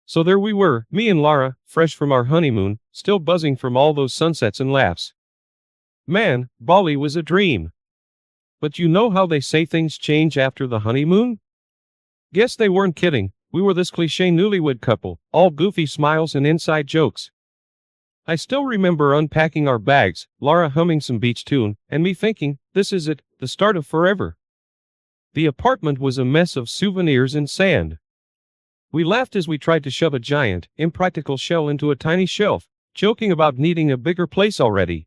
So there we were, me and Lara, fresh from our honeymoon, still buzzing from all those sunsets and laughs. Man, Bali was a dream. But you know how they say things change after the honeymoon? Guess they weren't kidding. We were this cliché newlywed couple, all goofy smiles and inside jokes. I still remember unpacking our bags, Lara humming some beach tune, and me thinking, this is it, the start of forever. The apartment was a mess of souvenirs and sand. We laughed as we tried to shove a giant, impractical shell into a tiny shelf, joking about needing a bigger place already.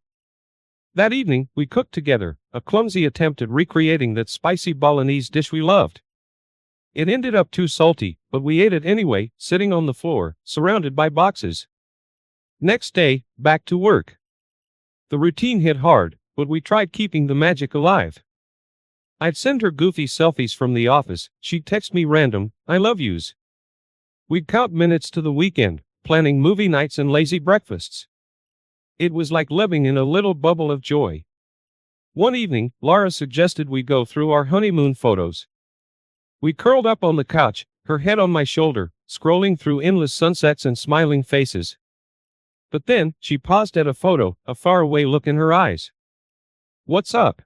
That evening, we cooked together, a clumsy attempt at recreating that spicy bolognese dish we loved. It ended up too salty, but we ate it anyway, sitting on the floor, surrounded by boxes. Next day, back to work. The routine hit hard, but we tried keeping the magic alive. I'd send her goofy selfies from the office, she'd text me random, I love yous. We'd count minutes to the weekend, planning movie nights and lazy breakfasts. It was like living in a little bubble of joy. One evening, Lara suggested we go through our honeymoon photos. We curled up on the couch, her head on my shoulder, scrolling through endless sunsets and smiling faces. But then, she paused at a photo, a faraway look in her eyes. "What's up?"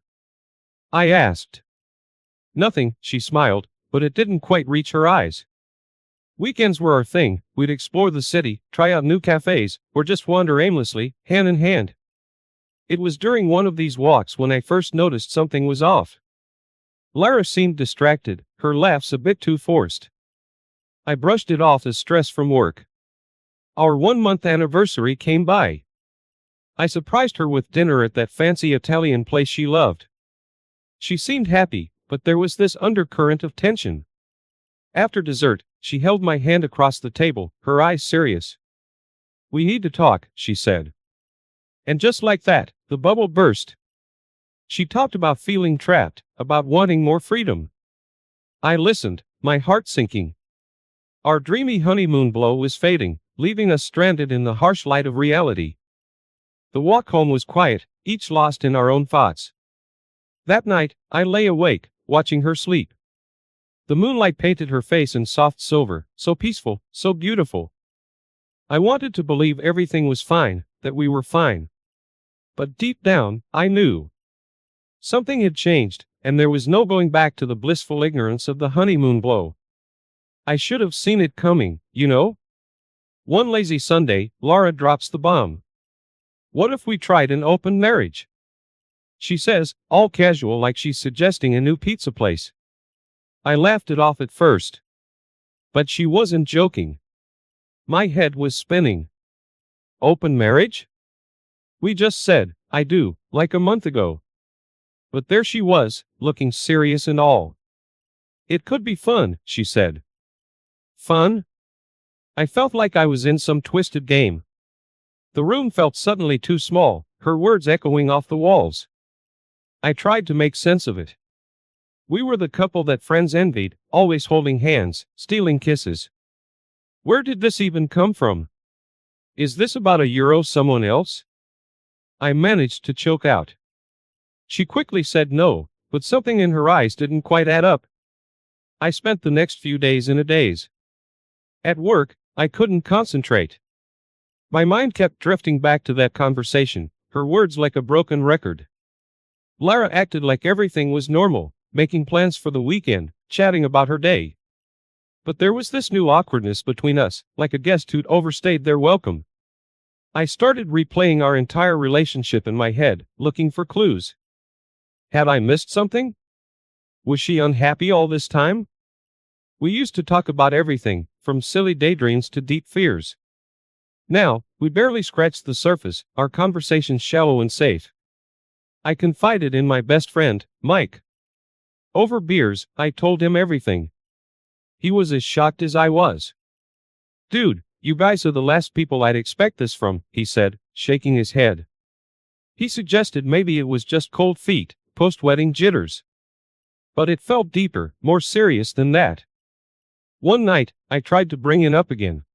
I asked. "Nothing," she smiled, but it didn't quite reach her eyes. Weekends were our thing. We'd explore the city, try out new cafes, or just wander aimlessly, hand in hand. It was during one of these walks when I first noticed something was off. Lara seemed distracted, her laughs a bit too forced. I brushed it off as stress from work. Our 1-month anniversary came by. I surprised her with dinner at that fancy Italian place she loved. She seemed happy, but there was this undercurrent of tension. After dessert, she held my hand across the table, her eyes serious. "We need to talk," she said. And just like that, the bubble burst. She talked about feeling trapped, about wanting more freedom. I listened, my heart sinking. Our dreamy honeymoon glow was fading, leaving us stranded in the harsh light of reality. The walk home was quiet, each lost in our own thoughts. That night, I lay awake, watching her sleep. The moonlight painted her face in soft silver, so peaceful, so beautiful. I wanted to believe everything was fine, that we were fine. But deep down, I knew. Something had changed, and there was no going back to the blissful ignorance of the honeymoon glow. I should have seen it coming, you know? One lazy Sunday, Lara drops the bomb. "What if we tried an open marriage?" She says, all casual like she's suggesting a new pizza place. I laughed it off at first. But she wasn't joking. My head was spinning. Open marriage? We just said, "I do," like a month ago. But there she was, looking serious and all. "It could be fun," she said. Fun? I felt like I was in some twisted game. The room felt suddenly too small, her words echoing off the walls. I tried to make sense of it. We were the couple that friends envied, always holding hands, stealing kisses. Where did this even come from? Is this about a Euro someone else? I managed to choke out. She quickly said no, but something in her eyes didn't quite add up. I spent the next few days in a daze. At work, I couldn't concentrate. My mind kept drifting back to that conversation, her words like a broken record. Lara acted like everything was normal, making plans for the weekend, chatting about her day. But there was this new awkwardness between us, like a guest who'd overstayed their welcome. I started replaying our entire relationship in my head, looking for clues. Had I missed something? Was she unhappy all this time? We used to talk about everything, from silly daydreams to deep fears. Now, we barely scratched the surface, our conversations shallow and safe. I confided in my best friend, Mike. Over beers, I told him everything. He was as shocked as I was. "Dude, you guys are the last people I'd expect this from," he said, shaking his head. He suggested maybe it was just cold feet, post-wedding jitters. But it felt deeper, more serious than that. One night, I tried to bring it up again.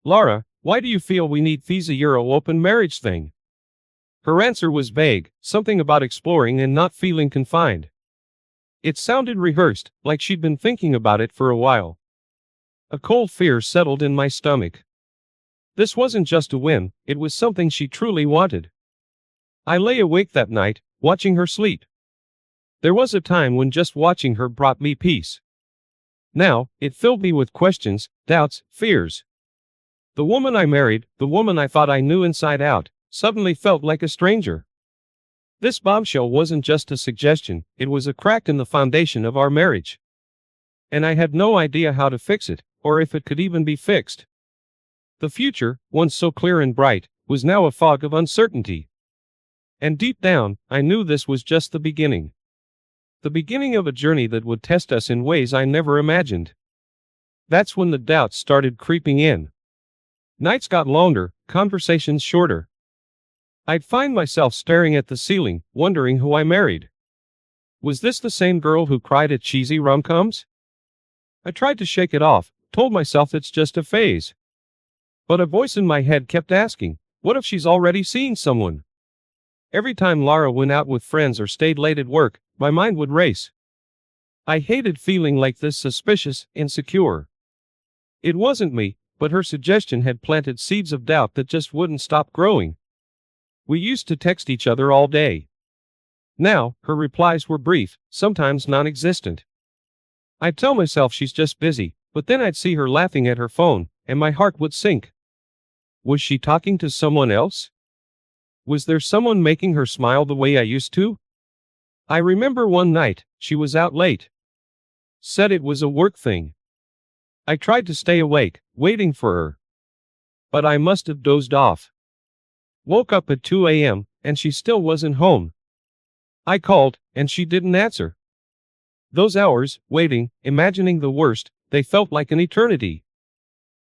"Lara, why do you feel we need Visa Euro open marriage thing?" Her answer was vague, something about exploring and not feeling confined. It sounded rehearsed, like she'd been thinking about it for a while. A cold fear settled in my stomach. This wasn't just a whim, it was something she truly wanted. I lay awake that night, watching her sleep. There was a time when just watching her brought me peace. Now, it filled me with questions, doubts, fears. The woman I married, the woman I thought I knew inside out, suddenly felt like a stranger. This bombshell wasn't just a suggestion, it was a crack in the foundation of our marriage. And I had no idea how to fix it, or if it could even be fixed. The future, once so clear and bright, was now a fog of uncertainty. And deep down, I knew this was just the beginning. The beginning of a journey that would test us in ways I never imagined. That's when the doubts started creeping in. Nights got longer, conversations shorter. I'd find myself staring at the ceiling, wondering who I married. Was this the same girl who cried at cheesy rom-coms? I tried to shake it off, told myself it's just a phase. But a voice in my head kept asking, what if she's already seen someone? Every time Lara went out with friends or stayed late at work, my mind would race. I hated feeling like this, suspicious, insecure. It wasn't me, but her suggestion had planted seeds of doubt that just wouldn't stop growing. We used to text each other all day. Now, her replies were brief, sometimes non-existent. I'd tell myself she's just busy, but then I'd see her laughing at her phone, and my heart would sink. Was she talking to someone else? Was there someone making her smile the way I used to? I remember one night, she was out late. Said it was a work thing. I tried to stay awake, waiting for her. But I must have dozed off. Woke up at 2 a.m., and she still wasn't home. I called, and she didn't answer. Those hours, waiting, imagining the worst, they felt like an eternity.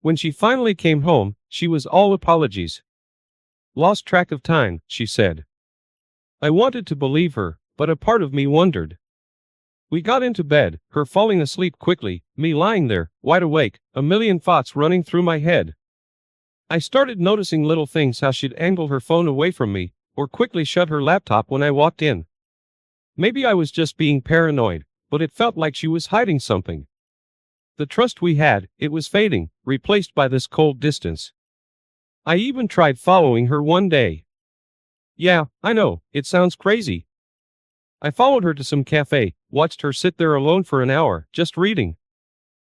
When she finally came home, she was all apologies. Lost track of time, she said. I wanted to believe her, but a part of me wondered. We got into bed, her falling asleep quickly, me lying there, wide awake, a million thoughts running through my head. I started noticing little things, how she'd angle her phone away from me, or quickly shut her laptop when I walked in. Maybe I was just being paranoid, but it felt like she was hiding something. The trust we had, it was fading, replaced by this cold distance. I even tried following her one day. Yeah, I know, it sounds crazy. I followed her to some cafe, watched her sit there alone for an hour, just reading.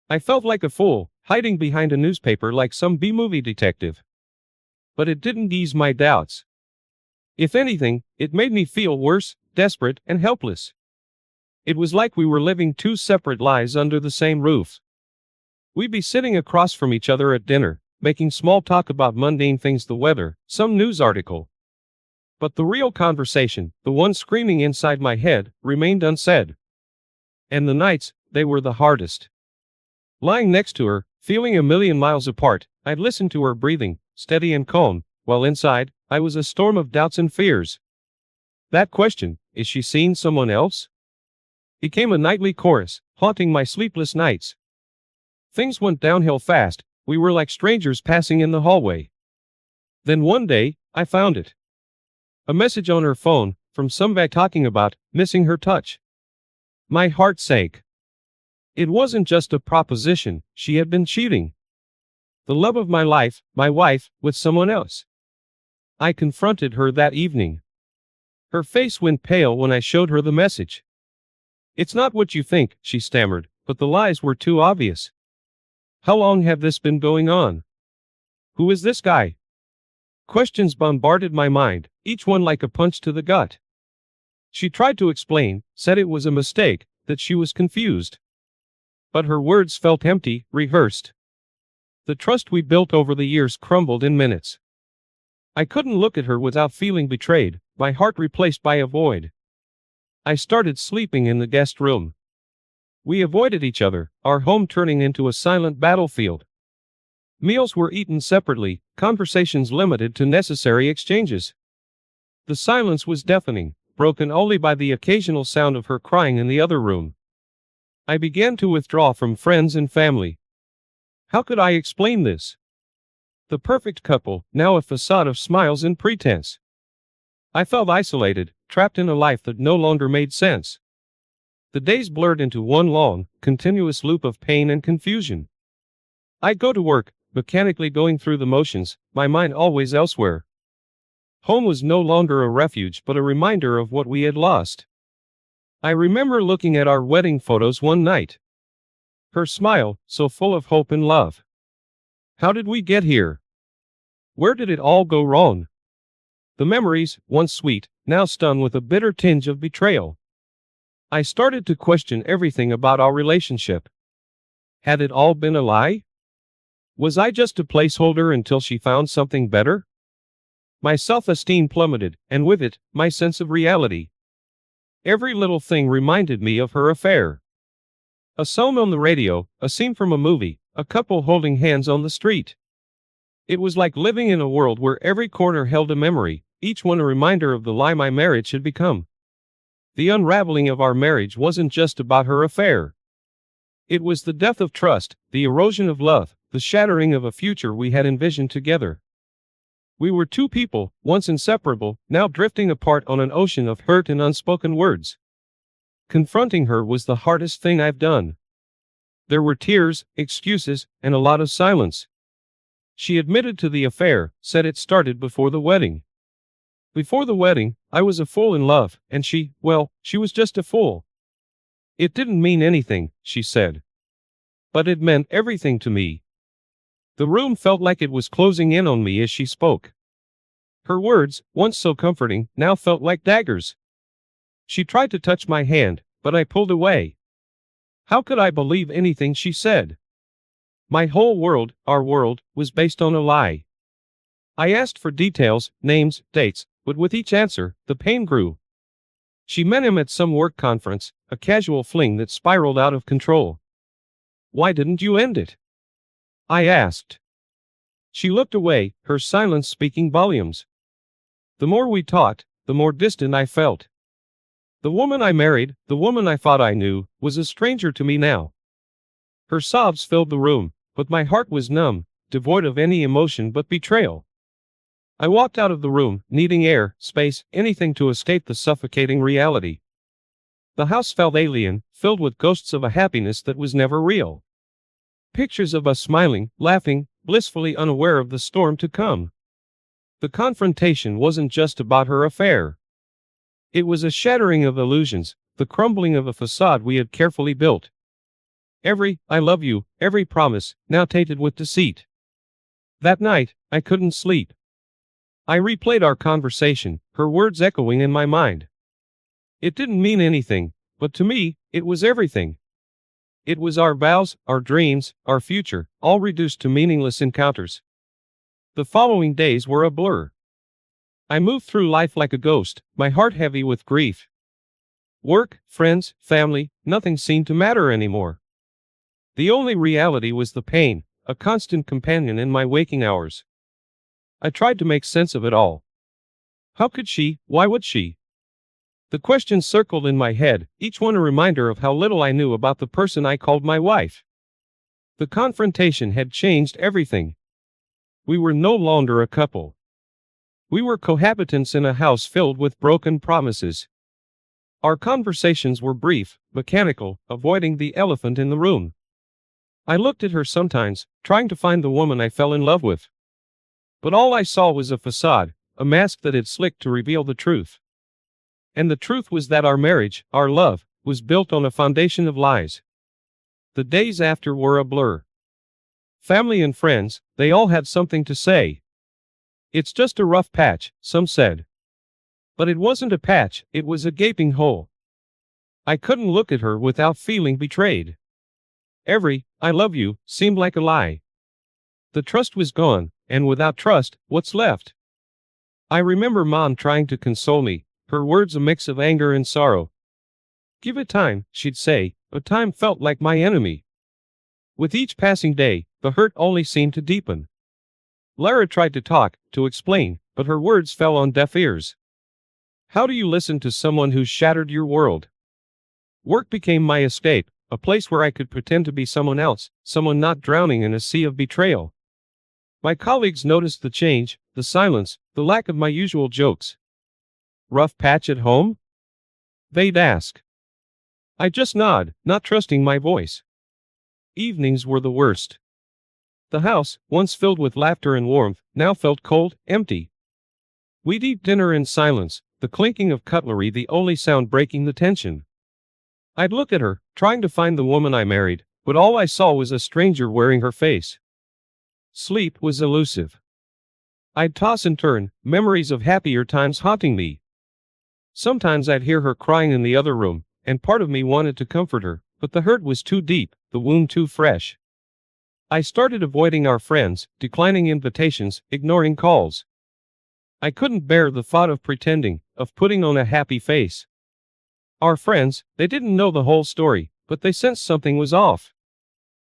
I felt like a fool, hiding behind a newspaper like some B-movie detective. But it didn't ease my doubts. If anything, it made me feel worse, desperate, and helpless. It was like we were living two separate lives under the same roof. We'd be sitting across from each other at dinner, making small talk about mundane things, the weather, some news article. But the real conversation, the one screaming inside my head, remained unsaid. And the nights, they were the hardest. Lying next to her, feeling a million miles apart, I'd listen to her breathing, steady and calm, while inside, I was a storm of doubts and fears. That question, is she seeing someone else? Became a nightly chorus, haunting my sleepless nights. Things went downhill fast, we were like strangers passing in the hallway. Then one day, I found it. A message on her phone, from some guy talking about missing her touch. My heart sank. It wasn't just a proposition, she had been cheating. The love of my life, my wife, with someone else. I confronted her that evening. Her face went pale when I showed her the message. It's not what you think, she stammered, but the lies were too obvious. How long have this been going on? Who is this guy? Questions bombarded my mind, each one like a punch to the gut. She tried to explain, said it was a mistake, that she was confused. But her words felt empty, rehearsed. The trust we built over the years crumbled in minutes. I couldn't look at her without feeling betrayed, my heart replaced by a void. I started sleeping in the guest room. We avoided each other, our home turning into a silent battlefield. Meals were eaten separately, conversations limited to necessary exchanges. The silence was deafening, broken only by the occasional sound of her crying in the other room. I began to withdraw from friends and family. How could I explain this? The perfect couple, now a facade of smiles and pretense. I felt isolated, trapped in a life that no longer made sense. The days blurred into one long, continuous loop of pain and confusion. I go to work, mechanically going through the motions, my mind always elsewhere. Home was no longer a refuge but a reminder of what we had lost. I remember looking at our wedding photos one night. Her smile, so full of hope and love. How did we get here? Where did it all go wrong? The memories, once sweet, now stung with a bitter tinge of betrayal. I started to question everything about our relationship. Had it all been a lie? Was I just a placeholder until she found something better? My self-esteem plummeted, and with it, my sense of reality. Every little thing reminded me of her affair. A song on the radio, a scene from a movie, a couple holding hands on the street. It was like living in a world where every corner held a memory, each one a reminder of the lie my marriage had become. The unraveling of our marriage wasn't just about her affair. It was the death of trust, the erosion of love, the shattering of a future we had envisioned together. We were two people, once inseparable, now drifting apart on an ocean of hurt and unspoken words. Confronting her was the hardest thing I've done. There were tears, excuses, and a lot of silence. She admitted to the affair, said it started before the wedding. Before the wedding, I was a fool in love, and she was just a fool. It didn't mean anything, she said. But it meant everything to me. The room felt like it was closing in on me as she spoke. Her words, once so comforting, now felt like daggers. She tried to touch my hand, but I pulled away. How could I believe anything she said? My whole world, our world, was based on a lie. I asked for details, names, dates, but with each answer, the pain grew. She met him at some work conference, a casual fling that spiraled out of control. Why didn't you end it? I asked. She looked away, her silence speaking volumes. The more we talked, the more distant I felt. The woman I married, the woman I thought I knew, was a stranger to me now. Her sobs filled the room, but my heart was numb, devoid of any emotion but betrayal. I walked out of the room, needing air, space, anything to escape the suffocating reality. The house felt alien, filled with ghosts of a happiness that was never real. Pictures of us smiling, laughing, blissfully unaware of the storm to come. The confrontation wasn't just about her affair. It was a shattering of illusions, the crumbling of a facade we had carefully built. Every "I love you," every promise, now tainted with deceit. That night, I couldn't sleep. I replayed our conversation, her words echoing in my mind. It didn't mean anything, but to me, it was everything. It was our vows, our dreams, our future, all reduced to meaningless encounters. The following days were a blur. I moved through life like a ghost, my heart heavy with grief. Work, friends, family, nothing seemed to matter anymore. The only reality was the pain, a constant companion in my waking hours. I tried to make sense of it all. How could she? Why would she? The questions circled in my head, each one a reminder of how little I knew about the person I called my wife. The confrontation had changed everything. We were no longer a couple. We were cohabitants in a house filled with broken promises. Our conversations were brief, mechanical, avoiding the elephant in the room. I looked at her sometimes, trying to find the woman I fell in love with. But all I saw was a facade, a mask that had slicked to reveal the truth. And the truth was that our marriage, our love, was built on a foundation of lies. The days after were a blur. Family and friends, they all had something to say. It's just a rough patch, some said. But it wasn't a patch, it was a gaping hole. I couldn't look at her without feeling betrayed. Every "I love you" seemed like a lie. The trust was gone, and without trust, what's left? I remember Mom trying to console me, her words a mix of anger and sorrow. Give it time, she'd say, but time felt like my enemy. With each passing day, the hurt only seemed to deepen. Lara tried to talk, to explain, but her words fell on deaf ears. How do you listen to someone who's shattered your world? Work became my escape, a place where I could pretend to be someone else, someone not drowning in a sea of betrayal. My colleagues noticed the change, the silence, the lack of my usual jokes. Rough patch at home? They'd ask. I just nod, not trusting my voice. Evenings were the worst. The house, once filled with laughter and warmth, now felt cold, empty. We'd eat dinner in silence, the clinking of cutlery the only sound breaking the tension. I'd look at her, trying to find the woman I married, but all I saw was a stranger wearing her face. Sleep was elusive. I'd toss and turn, memories of happier times haunting me. Sometimes I'd hear her crying in the other room, and part of me wanted to comfort her, but the hurt was too deep, the wound too fresh. I started avoiding our friends, declining invitations, ignoring calls. I couldn't bear the thought of pretending, of putting on a happy face. Our friends, they didn't know the whole story, but they sensed something was off.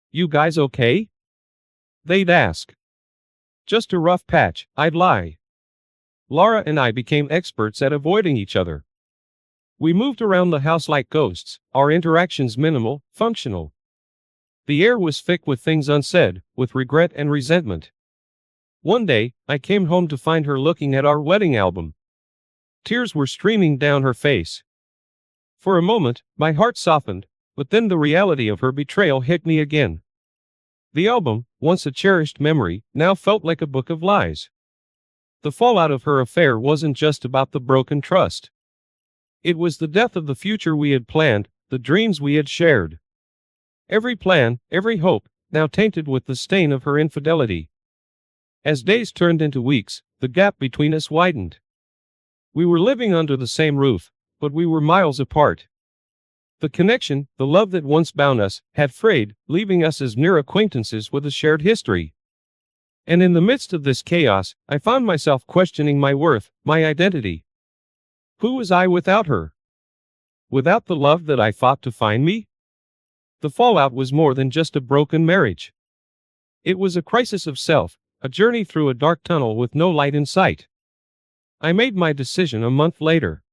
"You guys okay?" they'd ask. "Just a rough patch," I'd lie. Laura and I became experts at avoiding each other. We moved around the house like ghosts, our interactions minimal, functional. The air was thick with things unsaid, with regret and resentment. One day, I came home to find her looking at our wedding album. Tears were streaming down her face. For a moment, my heart softened, but then the reality of her betrayal hit me again. The album, once a cherished memory, now felt like a book of lies. The fallout of her affair wasn't just about the broken trust. It was the death of the future we had planned, the dreams we had shared. Every plan, every hope, now tainted with the stain of her infidelity. As days turned into weeks, the gap between us widened. We were living under the same roof, but we were miles apart. The connection, the love that once bound us, had frayed, leaving us as near acquaintances with a shared history. And in the midst of this chaos, I found myself questioning my worth, my identity. Who was I without her? Without the love that I fought to find me? The fallout was more than just a broken marriage. It was a crisis of self, a journey through a dark tunnel with no light in sight. I made my decision a month later.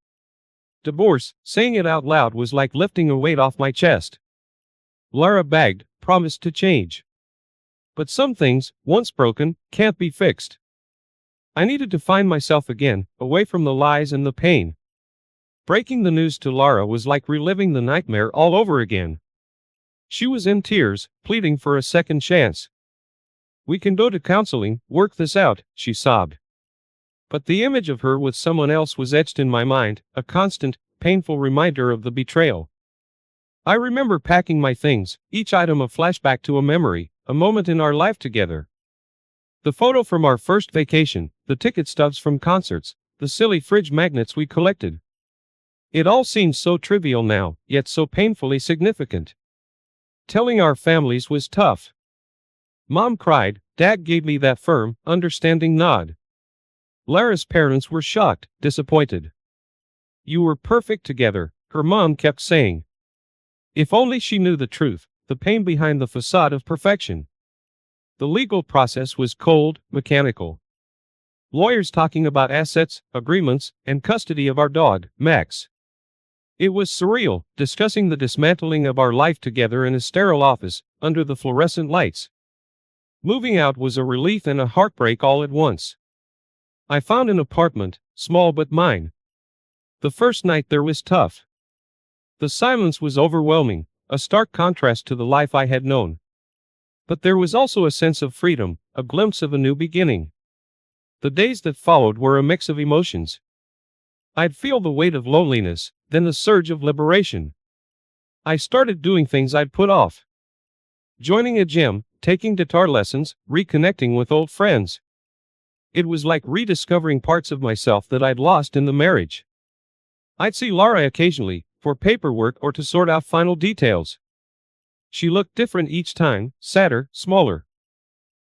Divorce, saying it out loud was like lifting a weight off my chest. Lara begged, promised to change. But some things, once broken, can't be fixed. I needed to find myself again, away from the lies and the pain. Breaking the news to Lara was like reliving the nightmare all over again. She was in tears, pleading for a second chance. "We can go to counseling, work this out," she sobbed. But the image of her with someone else was etched in my mind, a constant, painful reminder of the betrayal. I remember packing my things, each item a flashback to a memory, a moment in our life together. The photo from our first vacation, the ticket stubs from concerts, the silly fridge magnets we collected. It all seemed so trivial now, yet so painfully significant. Telling our families was tough. Mom cried, Dad gave me that firm, understanding nod. Lara's parents were shocked, disappointed. "You were perfect together," her mom kept saying. If only she knew the truth, the pain behind the facade of perfection. The legal process was cold, mechanical. Lawyers talking about assets, agreements, and custody of our dog, Max. It was surreal, discussing the dismantling of our life together in a sterile office, under the fluorescent lights. Moving out was a relief and a heartbreak all at once. I found an apartment, small but mine. The first night there was tough. The silence was overwhelming, a stark contrast to the life I had known. But there was also a sense of freedom, a glimpse of a new beginning. The days that followed were a mix of emotions. I'd feel the weight of loneliness, then the surge of liberation. I started doing things I'd put off. Joining a gym, taking guitar lessons, reconnecting with old friends. It was like rediscovering parts of myself that I'd lost in the marriage. I'd see Lara occasionally, for paperwork or to sort out final details. She looked different each time, sadder, smaller.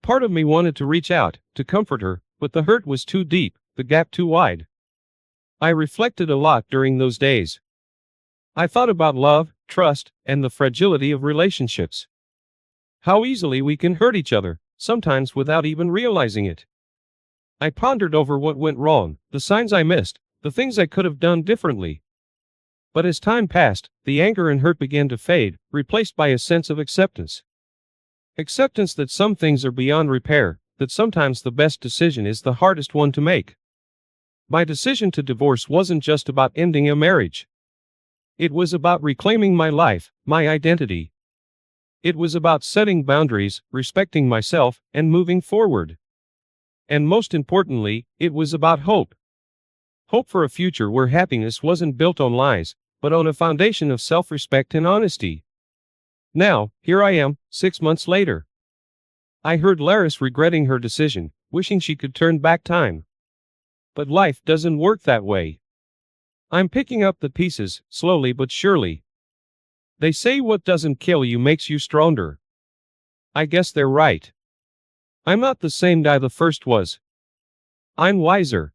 Part of me wanted to reach out, to comfort her, but the hurt was too deep, the gap too wide. I reflected a lot during those days. I thought about love, trust, and the fragility of relationships. How easily we can hurt each other, sometimes without even realizing it. I pondered over what went wrong, the signs I missed, the things I could have done differently. But as time passed, the anger and hurt began to fade, replaced by a sense of acceptance. Acceptance that some things are beyond repair, that sometimes the best decision is the hardest one to make. My decision to divorce wasn't just about ending a marriage. It was about reclaiming my life, my identity. It was about setting boundaries, respecting myself, and moving forward. And most importantly, it was about hope. Hope for a future where happiness wasn't built on lies, but on a foundation of self-respect and honesty. Now, here I am, 6 months later. I heard Laris regretting her decision, wishing she could turn back time. But life doesn't work that way. I'm picking up the pieces, slowly but surely. They say what doesn't kill you makes you stronger. I guess they're right. I'm not the same guy the first was. I'm wiser.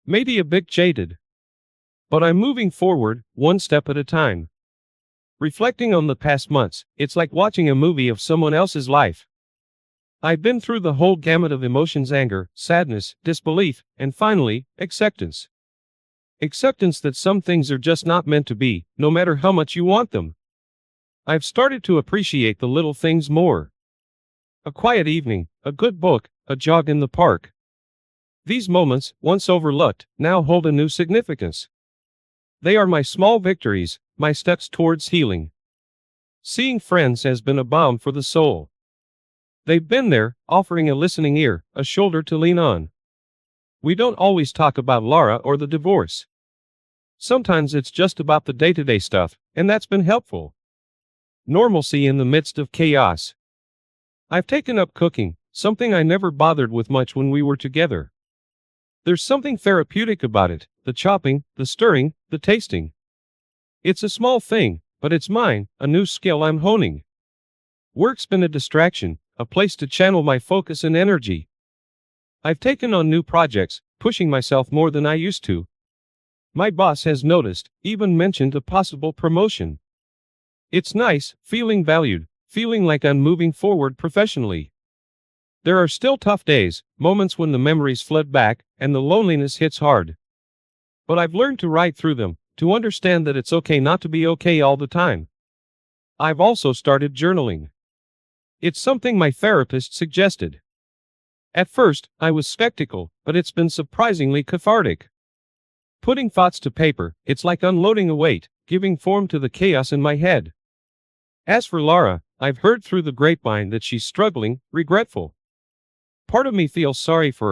Maybe a bit jaded. But I'm moving forward, one step at a time. Reflecting on the past months, it's like watching a movie of someone else's life. I've been through the whole gamut of emotions: anger, sadness, disbelief, and finally, acceptance. Acceptance that some things are just not meant to be, no matter how much you want them. I've started to appreciate the little things more. A quiet evening, a good book, a jog in the park. These moments, once overlooked, now hold a new significance. They are my small victories, my steps towards healing. Seeing friends has been a balm for the soul. They've been there, offering a listening ear, a shoulder to lean on. We don't always talk about Lara or the divorce. Sometimes it's just about the day-to-day stuff, and that's been helpful. Normalcy in the midst of chaos. I've taken up cooking, something I never bothered with much when we were together. There's something therapeutic about it, the chopping, the stirring, the tasting. It's a small thing, but it's mine, a new skill I'm honing. Work's been a distraction, a place to channel my focus and energy. I've taken on new projects, pushing myself more than I used to. My boss has noticed, even mentioned a possible promotion. It's nice, feeling valued, feeling like I'm moving forward professionally. There are still tough days, moments when the memories flood back, and the loneliness hits hard. But I've learned to ride through them, to understand that it's okay not to be okay all the time. I've also started journaling. It's something my therapist suggested. At first, I was skeptical, but it's been surprisingly cathartic. Putting thoughts to paper, it's like unloading a weight, giving form to the chaos in my head. As for Lara, I've heard through the grapevine that she's struggling, regretful. Part of me feels sorry for her.